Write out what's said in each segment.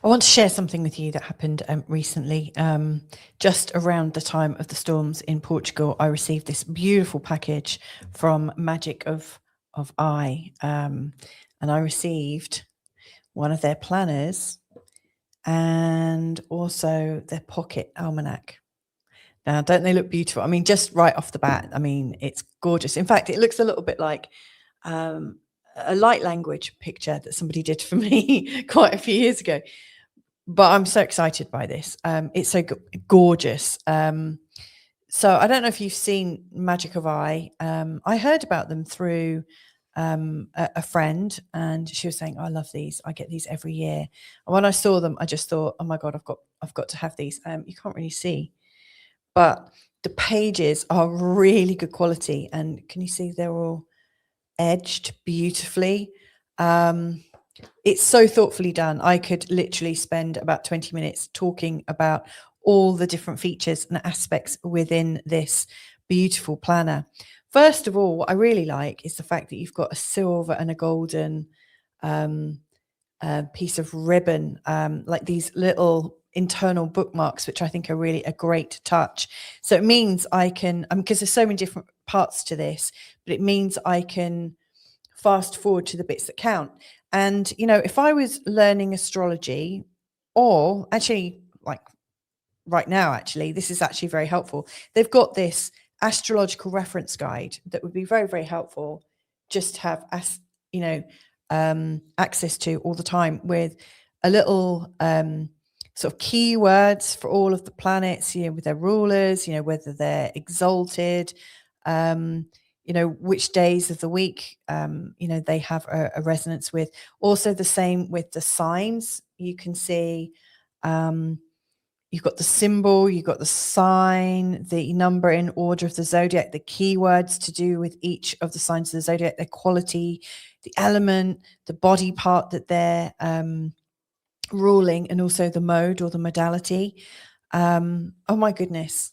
I want to share something with you that happened recently. Just around the time of the storms in Portugal, I received this beautiful package from Magic of I, and I received one of their planners and also their pocket almanac. Now, don't they look beautiful? I mean, just right off the bat, I mean, it's gorgeous. In fact, it looks a little bit like a light language picture that somebody did for me quite a few years ago. But I'm so excited by this. It's so gorgeous. So I don't know if you've seen Magic of I. I heard about them through a friend, and she was saying, "I love these. I get these every year." And when I saw them, I just thought, "Oh my God, I've got to have these." You can't really see, but the pages are really good quality, and can you see they're all edged beautifully? It's so thoughtfully done. I could literally spend about 20 minutes talking about all the different features and aspects within this beautiful planner. First of all, what I really like is the fact that you've got a silver and a golden piece of ribbon, like these little internal bookmarks, which I think are really a great touch. So it means I can, because there's so many different parts to this, but it means I can fast forward to the bits that count. And, you know, if I was learning astrology, or actually, like right now, actually, this is actually very helpful. They've got this astrological reference guide that would be very, very helpful just to have, access to all the time, with a little sort of keywords for all of the planets, you know, with their rulers, you know, whether they're exalted, you know, which days of the week, you know, they have a resonance with. Also the same with the signs. You can see you've got the symbol, you've got the sign, the number in order of the zodiac, the keywords to do with each of the signs of the zodiac, their quality, the element, the body part that they're ruling, and also the mode or the modality. Oh my goodness.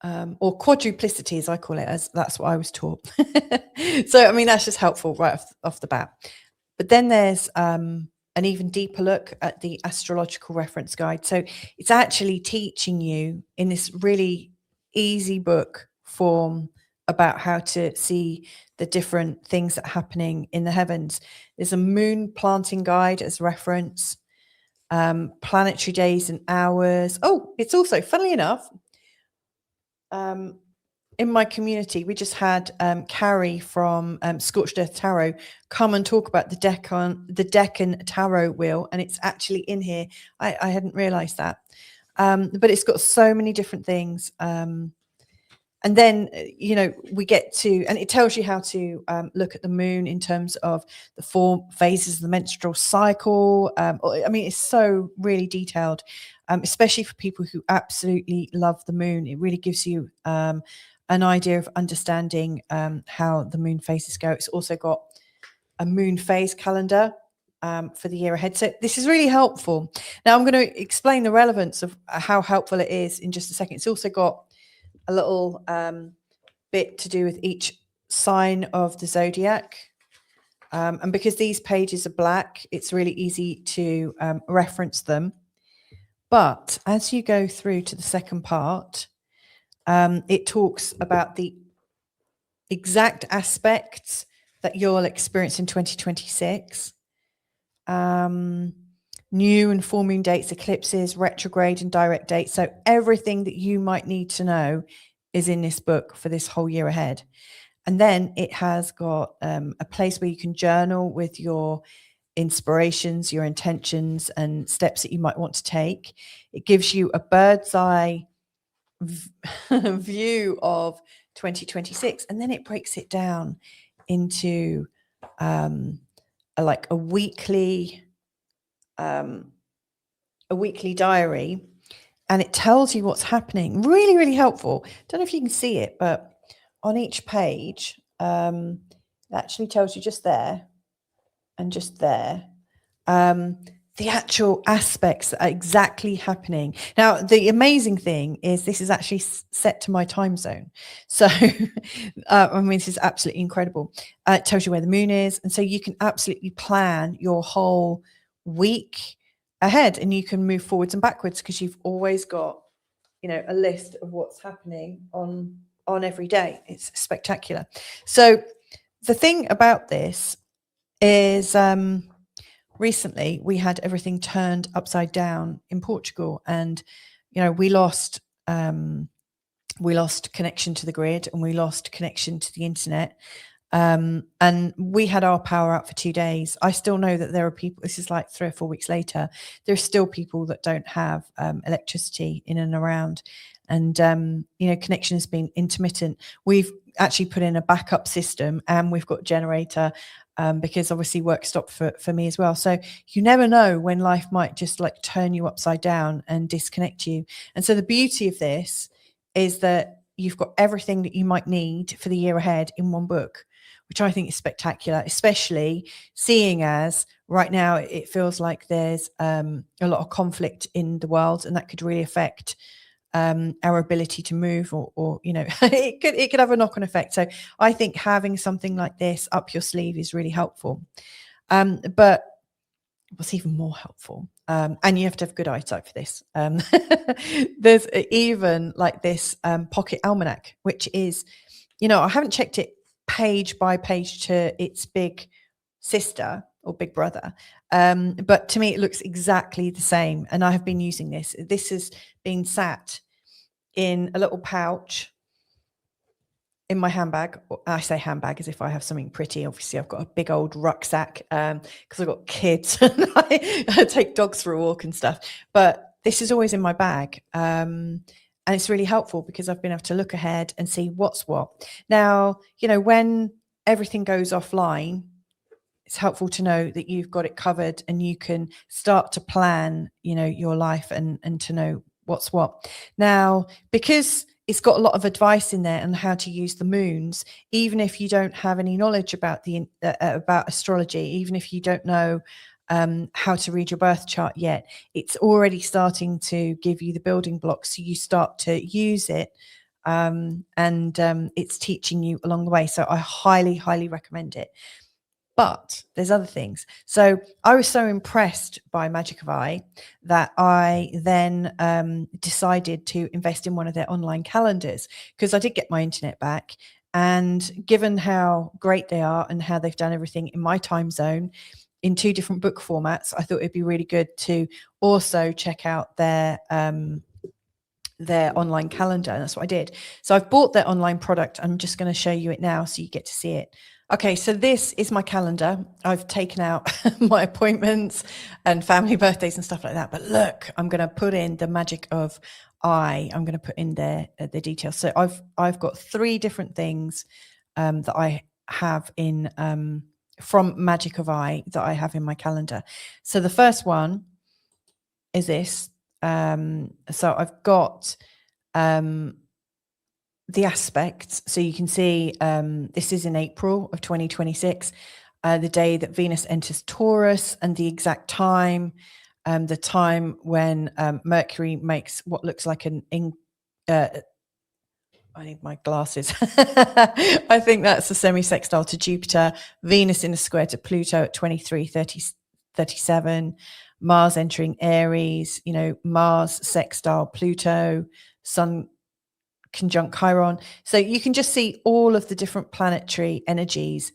Or quadruplicity, as I call it, as that's what I was taught. So, I mean, that's just helpful right off the bat. But then there's an even deeper look at the astrological reference guide. So it's actually teaching you in this really easy book form about how to see the different things that are happening in the heavens. There's a moon planting guide as reference, planetary days and hours. Oh, it's also, funnily enough, in my community, we just had Carrie from Scorched Earth Tarot come and talk about the Deccan Tarot wheel, and it's actually in here. I hadn't realised that, but it's got so many different things. And then, you know, we get to, and it tells you how to look at the moon in terms of the 4 phases of the menstrual cycle. I mean, it's so really detailed, especially for people who absolutely love the moon. It really gives you an idea of understanding how the moon phases go. It's also got a moon phase calendar for the year ahead. So this is really helpful. Now I'm going to explain the relevance of how helpful it is in just a second. It's also got a little bit to do with each sign of the zodiac. And because these pages are black, it's really easy to reference them. But as you go through to the second part, it talks about the exact aspects that you'll experience in 2026. New and full moon dates, eclipses, retrograde and direct dates. So everything that you might need to know is in this book for this whole year ahead. And then it has got a place where you can journal with your inspirations, your intentions, and steps that you might want to take. It gives you a bird's eye view of 2026, and then it breaks it down into like a weekly diary, and it tells you what's happening. Really, really helpful. Don't know if you can see it, but on each page, it actually tells you just there and just there the actual aspects that are exactly happening. Now, the amazing thing is this is actually set to my time zone. So, I mean, this is absolutely incredible. It tells you where the moon is. And so you can absolutely plan your whole week ahead, and you can move forwards and backwards because you've always got, you know, a list of what's happening on every day. It's spectacular. So the thing about this is recently we had everything turned upside down in Portugal, and you know, we lost connection to the grid, and we lost connection to the internet. And we had our power out for 2 days. I still know that there are people, this is like 3 or 4 weeks later, there's still people that don't have electricity in and around. And, you know, connection has been intermittent. We've actually put in a backup system, and we've got a generator because obviously work stopped for me as well. So you never know when life might just like turn you upside down and disconnect you. And so the beauty of this is that you've got everything that you might need for the year ahead in one book, which I think is spectacular, especially seeing as right now it feels like there's a lot of conflict in the world, and that could really affect our ability to move, or you know, it could have a knock-on effect. So I think having something like this up your sleeve is really helpful. But what's even more helpful, and you have to have good eyesight for this, there's even like this pocket almanac, which is, you know, I haven't checked it page by page to its big sister or big brother, but to me it looks exactly the same, and I have been using this. This has been sat in a little pouch in my handbag. I say handbag as if I have something pretty. Obviously I've got a big old rucksack because I've got kids and I take dogs for a walk and stuff, but this is always in my bag. And it's really helpful because I've been able to look ahead and see what's what. Now, you know, when everything goes offline, it's helpful to know that you've got it covered, and you can start to plan, you know, your life and to know what's what. Now, because it's got a lot of advice in there on how to use the moons, even if you don't have any knowledge about about astrology, even if you don't know how to read your birth chart yet, it's already starting to give you the building blocks, so you start to use it, and it's teaching you along the way. So I highly recommend it. But there's other things. So I was so impressed by Magic of Eye that I then decided to invest in one of their online calendars, because I did get my internet back. And given how great they are and how they've done everything in my time zone in 2 different book formats, I thought it'd be really good to also check out their online calendar. And that's what I did. So I've bought their online product. I'm just going to show you it now so you get to see it. Okay, so this is my calendar. I've taken out my appointments and family birthdays and stuff like that. But look, I'm going to put in the Magic of Eye. I'm going to put in there the details. So I've got 3 different things that I have in from Magic of Eye that I have in my calendar. So the first one is this. So I've got the aspects. So you can see this is in April of 2026, the day that Venus enters Taurus, and the exact time, the time when Mercury makes what looks like an I need my glasses. I think that's a semi-sextile to Jupiter, Venus in a square to Pluto at 23:37, Mars entering Aries, you know, Mars sextile Pluto, Sun conjunct Chiron. So you can just see all of the different planetary energies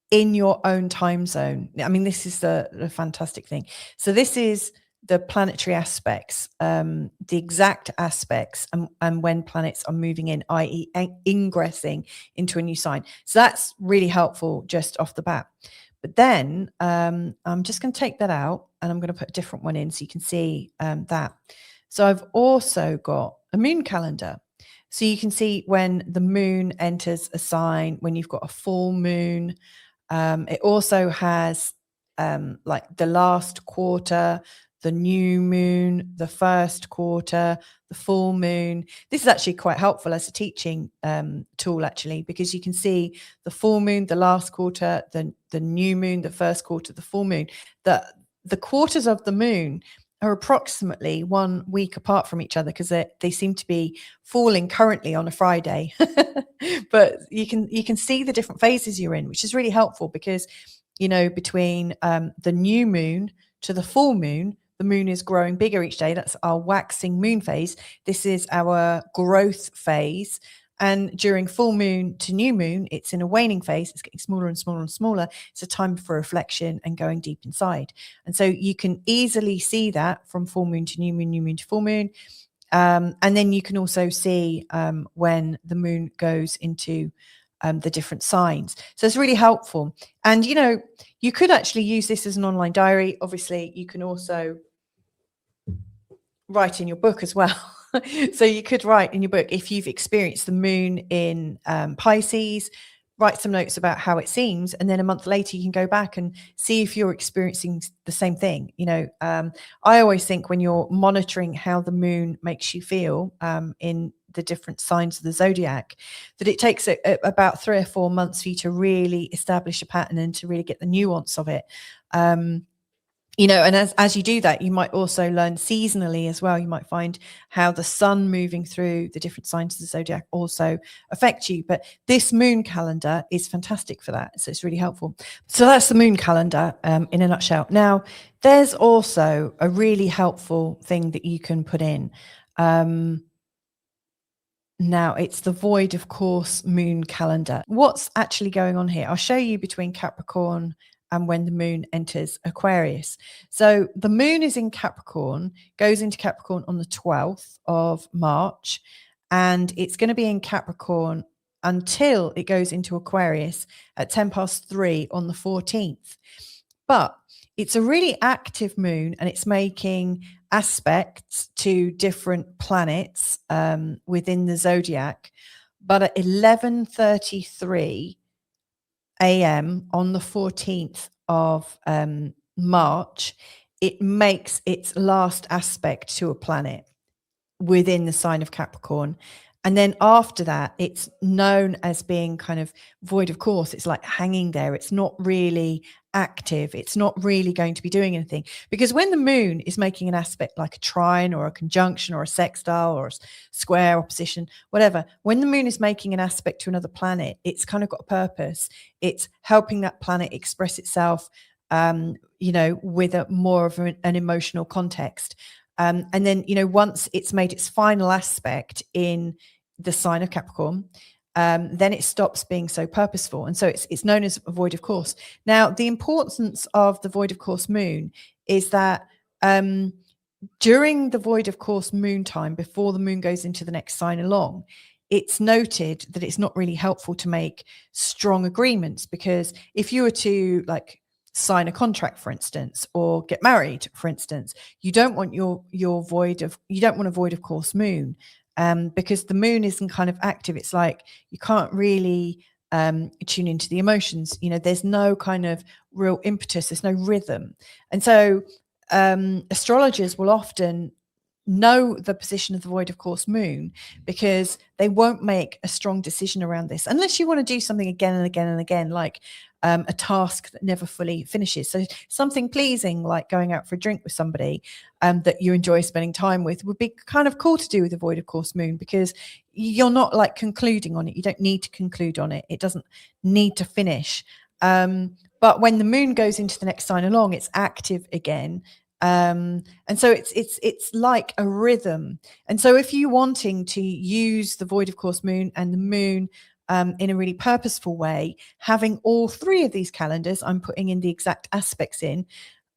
in your own time zone. I mean, this is the fantastic thing. So this is the planetary aspects, the exact aspects, and when planets are moving in, i.e. ingressing into a new sign. So that's really helpful just off the bat. But then I'm just going to take that out, and I'm going to put a different one in so you can see that. So I've also got a moon calendar. So you can see when the moon enters a sign, when you've got a full moon. It also has like the last quarter, the new moon, the first quarter, the full moon. This is actually quite helpful as a teaching tool, actually, because you can see the full moon, the last quarter, the new moon, the first quarter, the full moon. The quarters of the moon are approximately 1 week apart from each other, because they seem to be falling currently on a Friday. But you can see the different phases you're in, which is really helpful, because, you know, between the new moon to the full moon, the moon is growing bigger each day. That's our waxing moon phase. This is our growth phase. And during full moon to new moon, it's in a waning phase. It's getting smaller and smaller and smaller. It's a time for reflection and going deep inside. And so you can easily see that from full moon to new moon to full moon. And then you can also see when the moon goes into the different signs. So it's really helpful. And, you could actually use this as an online diary. Obviously, you can also write in your book as well. So you could write in your book, if you've experienced the moon in Pisces, write some notes about how it seems. And then a month later, you can go back and see if you're experiencing the same thing. I always think when you're monitoring how the moon makes you feel in the different signs of the zodiac, that it takes about 3 or 4 months for you to really establish a pattern and to really get the nuance of it. And as you do that, you might also learn seasonally as well. You might find how the sun moving through the different signs of the zodiac also affect you. But this moon calendar is fantastic for that. So it's really helpful. So that's the moon calendar in a nutshell. Now, there's also a really helpful thing that you can put in. Now, it's the void of course moon calendar. What's actually going on here? I'll show you between Capricorn and when the moon enters Aquarius. So the moon is in Capricorn, goes into Capricorn on the 12th of March, and it's going to be in Capricorn until it goes into Aquarius at 3:10 on the 14th. But it's a really active moon, and it's making aspects to different planets within the zodiac. But at 11:33 a.m. on the 14th of March, it makes its last aspect to a planet within the sign of Capricorn. And then after that, it's known as being kind of void of course. It's like hanging there. It's not really active. It's not really going to be doing anything. Because when the moon is making an aspect like a trine or a conjunction or a sextile or a square opposition, whatever, when the moon is making an aspect to another planet, it's kind of got a purpose. It's helping that planet express itself, with a more of an emotional context. And then, once it's made its final aspect in the sign of Capricorn, then it stops being so purposeful. And so it's known as a void of course. Now, the importance of the void of course moon is that during the void of course moon time, before the moon goes into the next sign along, it's noted that it's not really helpful to make strong agreements, because if you were to sign a contract, for instance, or get married, for instance, you don't want you don't want a void of course moon, because the moon isn't kind of active. It's like you can't really tune into the emotions. There's no kind of real impetus. There's no rhythm. And so astrologers will often know the position of the void of course moon, because they won't make a strong decision around this unless you want to do something again and again and again, like a task that never fully finishes. So something pleasing like going out for a drink with somebody that you enjoy spending time with would be kind of cool to do with the void of course moon, because you're not like concluding on it. You don't need to conclude on it. It doesn't need to finish. But when the moon goes into the next sign along, it's active again. And so it's like a rhythm. And so if you're wanting to use the void of course moon and the moon in a really purposeful way, having all three of these calendars, I'm putting in the exact aspects in,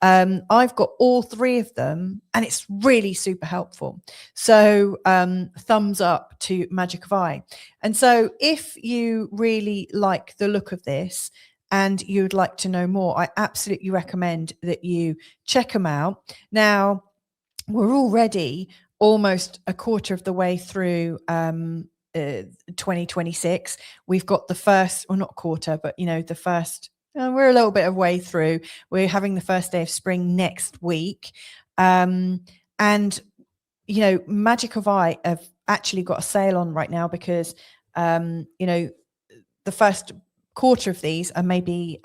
I've got all three of them, and it's really super helpful. So thumbs up to Magic of Eye. And so if you really like the look of this and you'd like to know more, I absolutely recommend that you check them out. Now, we're already almost a quarter of the way through 2026. We've got the first, or not quarter, but the first, we're a little bit of way through. We're having the first day of spring next week. And Magic of Eye have actually got a sale on right now, because the first quarter of these are maybe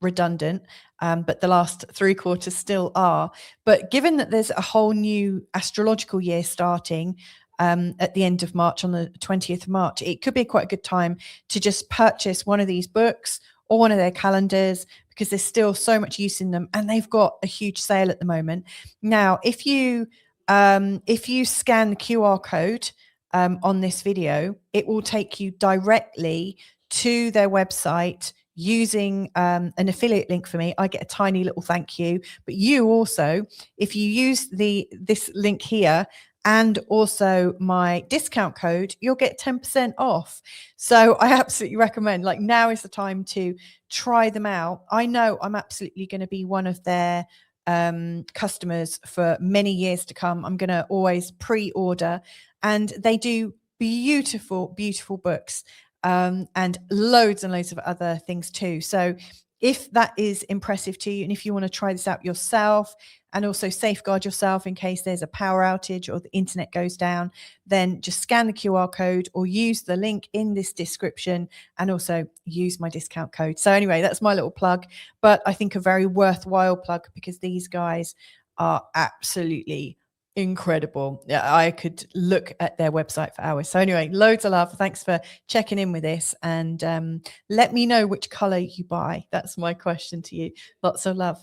redundant, but the last 3 quarters still are. But given that there's a whole new astrological year starting at the end of March, on the 20th of March, it could be quite a good time to just purchase one of these books or one of their calendars, because there's still so much use in them, and they've got a huge sale at the moment. Now, if you scan the QR code on this video, it will take you directly to their website using an affiliate link for me. I get a tiny little thank you, but you also, if you use this link here and also my discount code, you'll get 10% off. So I absolutely recommend, like, now is the time to try them out. I know I'm absolutely going to be one of their customers for many years to come. I'm going to always pre-order, and they do beautiful books and loads of other things too. So if that is impressive to you, and if you want to try this out yourself and also safeguard yourself in case there's a power outage or the internet goes down, then just scan the QR code or use the link in this description, and also use my discount code. So anyway, that's my little plug, but I think a very worthwhile plug, because these guys are absolutely incredible. Yeah, I could look at their website for hours. So anyway, loads of love. Thanks for checking in with this, and let me know which color you buy. That's my question to you. Lots of love.